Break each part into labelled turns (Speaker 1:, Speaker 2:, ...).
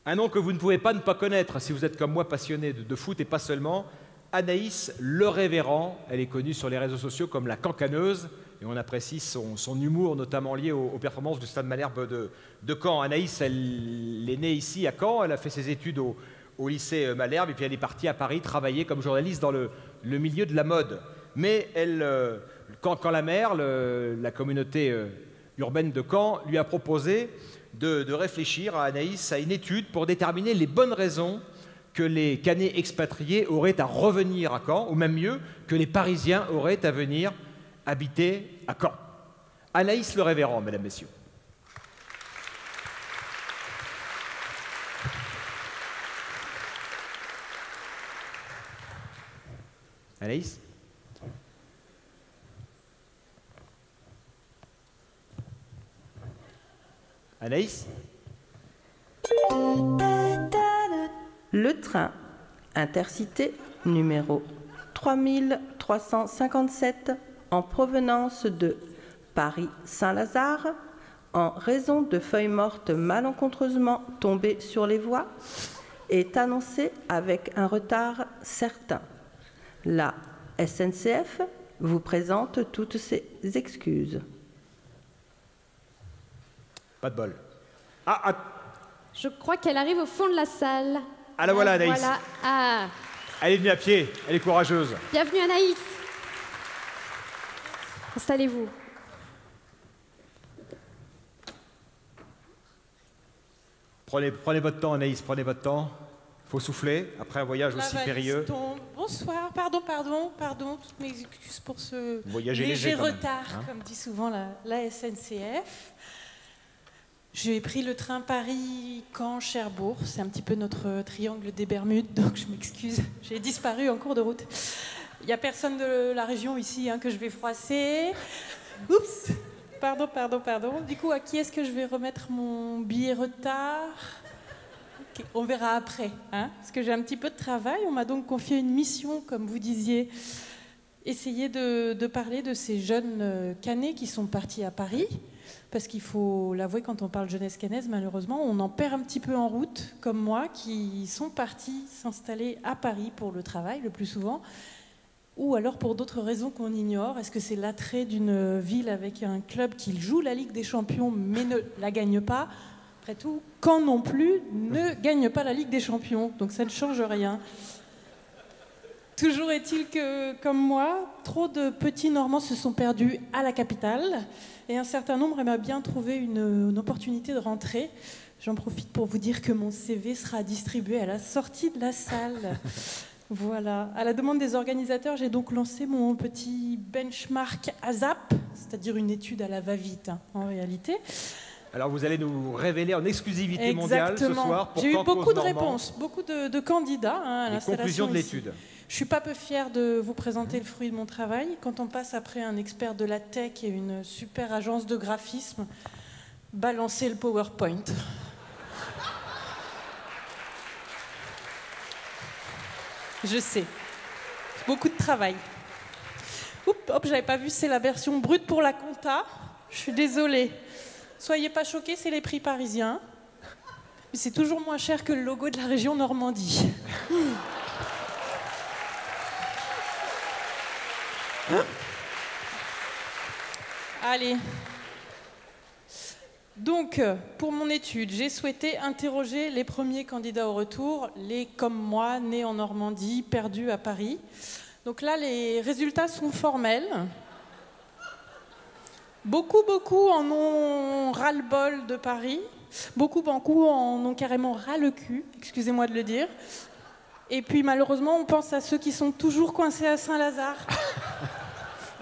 Speaker 1: Un nom que vous ne pouvez pas ne pas connaître si vous êtes comme moi passionné de foot et pas seulement. Anaïs Le Révérend, elle est connue sur les réseaux sociaux comme la cancaneuse et on apprécie son humour notamment lié aux performances du Stade Malherbe de Caen. Anaïs, elle est née ici à Caen, elle a fait ses études au lycée Malherbe et puis elle est partie à Paris travailler comme journaliste dans le milieu de la mode. Mais elle, quand la maire, la communauté urbaine de Caen, lui a proposé de réfléchir à Anaïs à une étude pour déterminer les bonnes raisons que les Canets expatriés auraient à revenir à Caen, ou même mieux, que les Parisiens auraient à venir habiter à Caen. Anaïs Le Révérend, mesdames, messieurs. Anaïs ? Anaïs ?
Speaker 2: Le train intercité numéro 3357 en provenance de Paris-Saint-Lazare, en raison de feuilles mortes malencontreusement tombées sur les voies, est annoncé avec un retard certain. La SNCF vous présente toutes ses excuses.
Speaker 1: Pas de bol.
Speaker 3: Je crois qu'elle arrive au fond de la salle.
Speaker 1: Ah la voilà, Anaïs.
Speaker 3: Voilà. Ah.
Speaker 1: Elle est venue à pied, elle est courageuse.
Speaker 3: Bienvenue Anaïs. Installez-vous.
Speaker 1: Prenez votre temps, Anaïs, prenez votre temps. Il faut souffler, après un voyage aussi périlleux.
Speaker 4: Bonsoir, pardon, toutes mes excuses pour ce
Speaker 1: léger
Speaker 4: retard, comme dit souvent la SNCF. J'ai pris le train Paris-Caen-Cherbourg, c'est un petit peu notre triangle des Bermudes, donc je m'excuse, j'ai disparu en cours de route. Il n'y a personne de la région ici que je vais froisser. Oups, pardon. Du coup, à qui est-ce que je vais remettre mon billet retard? Okay, on verra après, parce que j'ai un petit peu de travail. On m'a donc confié une mission, comme vous disiez, essayer de parler de ces jeunes Canets qui sont partis à Paris. Parce qu'il faut l'avouer, quand on parle jeunesse cannaise, malheureusement, on en perd un petit peu en route, comme moi, qui sont partis s'installer à Paris pour le travail, le plus souvent, ou alors pour d'autres raisons qu'on ignore. Est-ce que c'est l'attrait d'une ville avec un club qui joue la Ligue des Champions, mais ne la gagne pas? Après tout, Caen non plus ne gagne pas la Ligue des Champions, donc ça ne change rien. Toujours est-il que, comme moi, trop de petits Normands se sont perdus à la capitale et un certain nombre aimeraient bien trouver une opportunité de rentrer. J'en profite pour vous dire que mon CV sera distribué à la sortie de la salle. Voilà. À la demande des organisateurs, j'ai donc lancé mon petit benchmark ASAP, c'est-à-dire une étude à la va-vite, en réalité.
Speaker 1: Alors vous allez nous révéler en exclusivité mondiale ce soir.
Speaker 4: J'ai eu beaucoup de réponses, beaucoup de candidats à l'installation.
Speaker 1: Les conclusions de l'étude.
Speaker 4: Je ne suis pas peu fière de vous présenter le fruit de mon travail. Quand on passe après un expert de la tech et une super agence de graphisme, balancer le PowerPoint. Je sais. Beaucoup de travail. Oups, hop, j'avais pas vu, c'est la version brute pour la compta. Je suis désolée. Soyez pas choqués, c'est les prix parisiens. Mais c'est toujours moins cher que le logo de la région Normandie. Allez. Donc, pour mon étude, j'ai souhaité interroger les premiers candidats au retour, les comme moi, nés en Normandie, perdus à Paris. Donc là, les résultats sont formels. Beaucoup en ont ras-le-bol de Paris. Beaucoup en ont carrément ras le cul, excusez-moi de le dire. Et puis malheureusement, on pense à ceux qui sont toujours coincés à Saint-Lazare.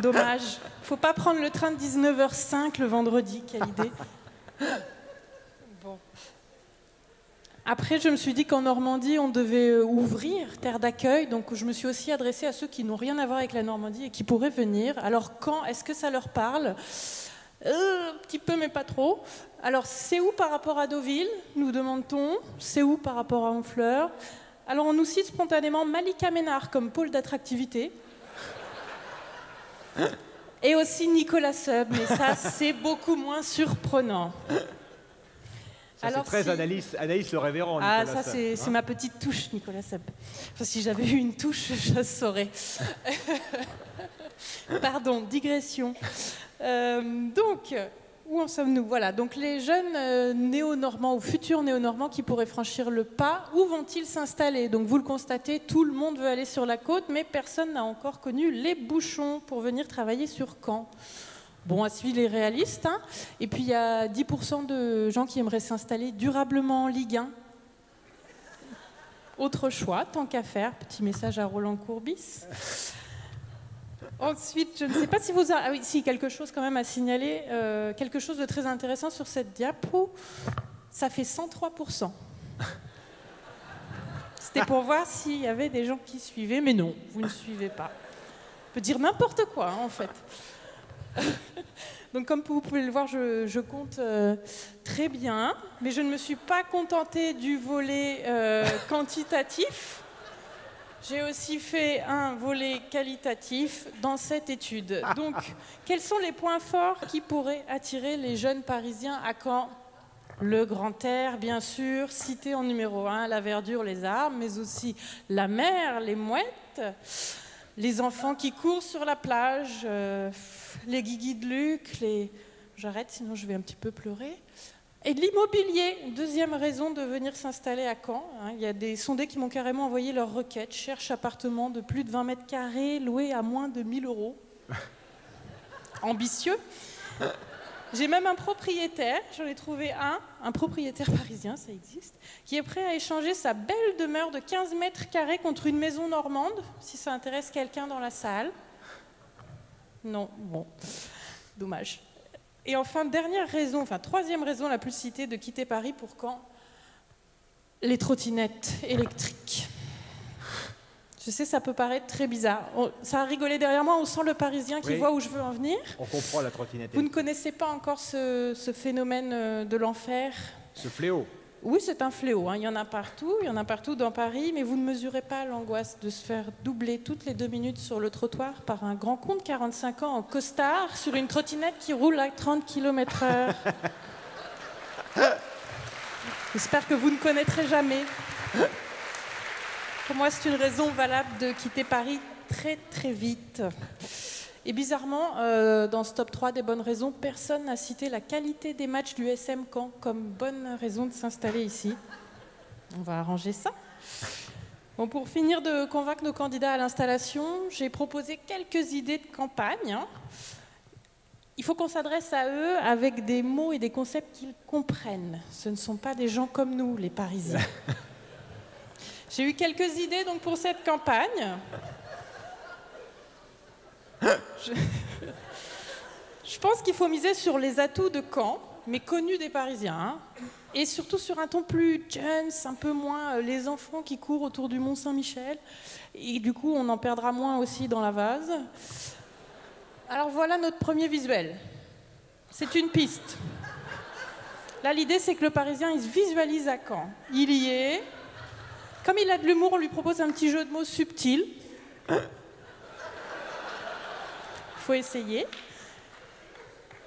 Speaker 4: Dommage. Faut pas prendre le train de 19h05 le vendredi, quelle idée. Bon. Après, je me suis dit qu'en Normandie, on devait ouvrir terre d'accueil. Donc, je me suis aussi adressée à ceux qui n'ont rien à voir avec la Normandie et qui pourraient venir. Alors, quand est-ce que ça leur parle? Un petit peu, mais pas trop. Alors, c'est où par rapport à Deauville, nous demande-t-on? C'est où par rapport à Honfleur? Alors, on nous cite spontanément Malika Ménard comme pôle d'attractivité. Et aussi Nicolas Seub, mais ça, c'est beaucoup moins surprenant.
Speaker 1: Ça, c'est très Anaïs Le Révérend,
Speaker 4: Ah,
Speaker 1: Nicolas
Speaker 4: ça,
Speaker 1: Sab,
Speaker 4: c'est ma petite touche, Nicolas Sab. Enfin, si j'avais eu une touche, je saurais. Pardon, digression. Donc, où en sommes-nous? Voilà, donc les jeunes néo-normands ou futurs néo-normands qui pourraient franchir le pas, où vont-ils s'installer? Donc vous le constatez, tout le monde veut aller sur la côte, mais personne n'a encore connu les bouchons pour venir travailler sur Caen. Bon, à suivre les réalistes. Hein. Et puis il y a 10% de gens qui aimeraient s'installer durablement en Ligue 1. Autre choix, tant qu'à faire. Petit message à Roland Courbis. Ensuite, je ne sais pas si vous... Ah oui, si, quelque chose quand même à signaler. Quelque chose de très intéressant sur cette diapo. Ça fait 103%. C'était pour voir s'il y avait des gens qui suivaient, mais non, vous ne suivez pas. On peut dire n'importe quoi, hein, en fait. Donc comme vous pouvez le voir, je compte très bien, mais je ne me suis pas contentée du volet quantitatif. J'ai aussi fait un volet qualitatif dans cette étude. Donc, quels sont les points forts qui pourraient attirer les jeunes Parisiens à Caen? Le grand air, bien sûr, cité en numéro 1, la verdure, les arbres, mais aussi la mer, les mouettes, les enfants qui courent sur la plage, les guiguis de Luc, J'arrête, sinon je vais un petit peu pleurer. Et de l'immobilier, deuxième raison de venir s'installer à Caen. Il y a des sondés qui m'ont carrément envoyé leur requête. Cherche appartement de plus de 20 mètres carrés, loué à moins de 1 000 €. Ambitieux. J'ai même un propriétaire, j'en ai trouvé un propriétaire parisien, ça existe, qui est prêt à échanger sa belle demeure de 15 mètres carrés contre une maison normande, si ça intéresse quelqu'un dans la salle. Non, bon, dommage. Et enfin, troisième raison la plus citée de quitter Paris pour Caen, les trottinettes électriques. Je sais, ça peut paraître très bizarre. Ça a rigolé derrière moi, on sent le Parisien qui voit où je veux en venir.
Speaker 1: On comprend la trottinette.
Speaker 4: Vous ne connaissez pas encore ce phénomène de l'enfer?
Speaker 1: Ce fléau?
Speaker 4: Oui, c'est un fléau. Hein. Il y en a partout dans Paris, mais vous ne mesurez pas l'angoisse de se faire doubler toutes les 2 minutes sur le trottoir par un grand con de 45 ans en costard sur une trottinette qui roule à 30 km/h. J'espère que vous ne connaîtrez jamais. Pour moi, c'est une raison valable de quitter Paris très très vite. Et bizarrement, dans ce top 3 des bonnes raisons, personne n'a cité la qualité des matchs du SM Caen comme bonne raison de s'installer ici. On va arranger ça. Bon, pour finir de convaincre nos candidats à l'installation, j'ai proposé quelques idées de campagne. Il faut qu'on s'adresse à eux avec des mots et des concepts qu'ils comprennent. Ce ne sont pas des gens comme nous, les Parisiens. J'ai eu quelques idées donc, pour cette campagne. Je pense qu'il faut miser sur les atouts de Caen, mais connus des Parisiens, hein, et surtout sur un ton plus jeune, un peu moins les enfants qui courent autour du Mont Saint-Michel, et du coup on en perdra moins aussi dans la vase. Alors voilà notre premier visuel. C'est une piste. Là l'idée c'est que le Parisien il se visualise à Caen. Il y est. Comme il a de l'humour, on lui propose un petit jeu de mots subtil. Il faut essayer.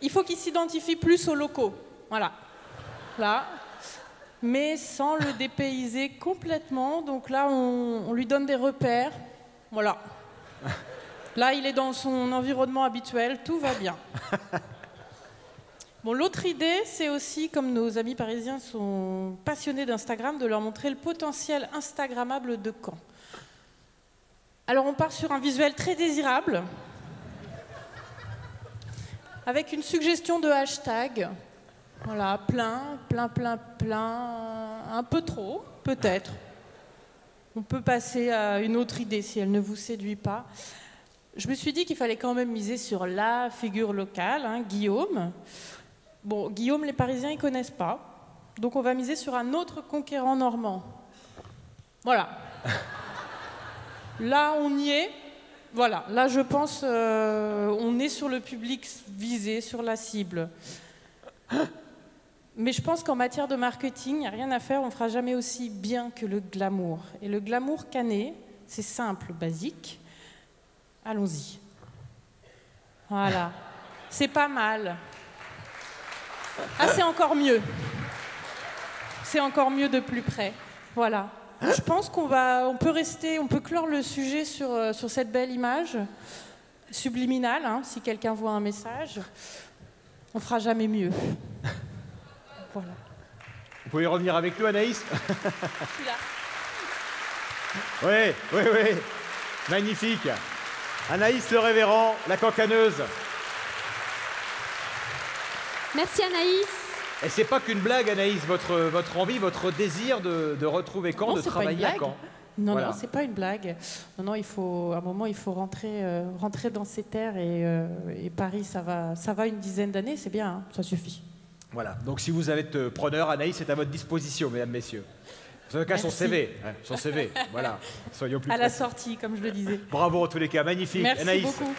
Speaker 4: Il faut qu'il s'identifie plus aux locaux. Voilà. Là. Mais sans le dépayser complètement. Donc là, on lui donne des repères. Voilà. Là, il est dans son environnement habituel. Tout va bien. Bon, l'autre idée, c'est aussi, comme nos amis parisiens sont passionnés d'Instagram, de leur montrer le potentiel instagrammable de Caen. Alors, on part sur un visuel très désirable, avec une suggestion de hashtag. Voilà, plein, un peu trop, peut-être. On peut passer à une autre idée si elle ne vous séduit pas. Je me suis dit qu'il fallait quand même miser sur la figure locale, hein, Guillaume. Bon, Guillaume, les Parisiens, ils ne connaissent pas. Donc, on va miser sur un autre conquérant normand. Voilà. Là, on y est. Voilà. Là, je pense, on est sur le public visé, sur la cible. Mais je pense qu'en matière de marketing, il n'y a rien à faire. On ne fera jamais aussi bien que le glamour. Et le glamour canet, c'est simple, basique. Allons-y. Voilà. C'est pas mal. Ah, c'est encore mieux. c'est encore mieux de plus près. Voilà. Je pense on peut clore le sujet sur cette belle image subliminale, hein, si quelqu'un voit un message. On fera jamais mieux. Voilà.
Speaker 1: Vous pouvez revenir avec nous, Anaïs?
Speaker 4: Je suis là.
Speaker 1: Oui, oui, oui. Magnifique. Anaïs Le Révérend, la cancaneuse.
Speaker 3: Merci Anaïs.
Speaker 1: Et c'est pas qu'une blague, Anaïs, votre envie, votre désir de retrouver Caen,
Speaker 4: Non,
Speaker 1: de
Speaker 4: c'est pas
Speaker 1: travailler
Speaker 4: une
Speaker 1: à
Speaker 4: blague.
Speaker 1: Caen.
Speaker 4: Non,
Speaker 1: Voilà.
Speaker 4: non, c'est pas une blague. Non, à un moment, il faut rentrer dans ces terres et Paris, ça va une dizaine d'années, c'est bien, hein, ça suffit.
Speaker 1: Voilà. Donc si vous êtes preneur, Anaïs est à votre disposition, mesdames, messieurs. Vous avez qu'à son
Speaker 4: Merci.
Speaker 1: CV. Hein, son CV. Voilà. Soyons plus
Speaker 4: À la
Speaker 1: précis.
Speaker 4: sortie, comme je le disais.
Speaker 1: Bravo en tous les cas. Magnifique.
Speaker 4: Merci
Speaker 1: Anaïs.
Speaker 4: beaucoup.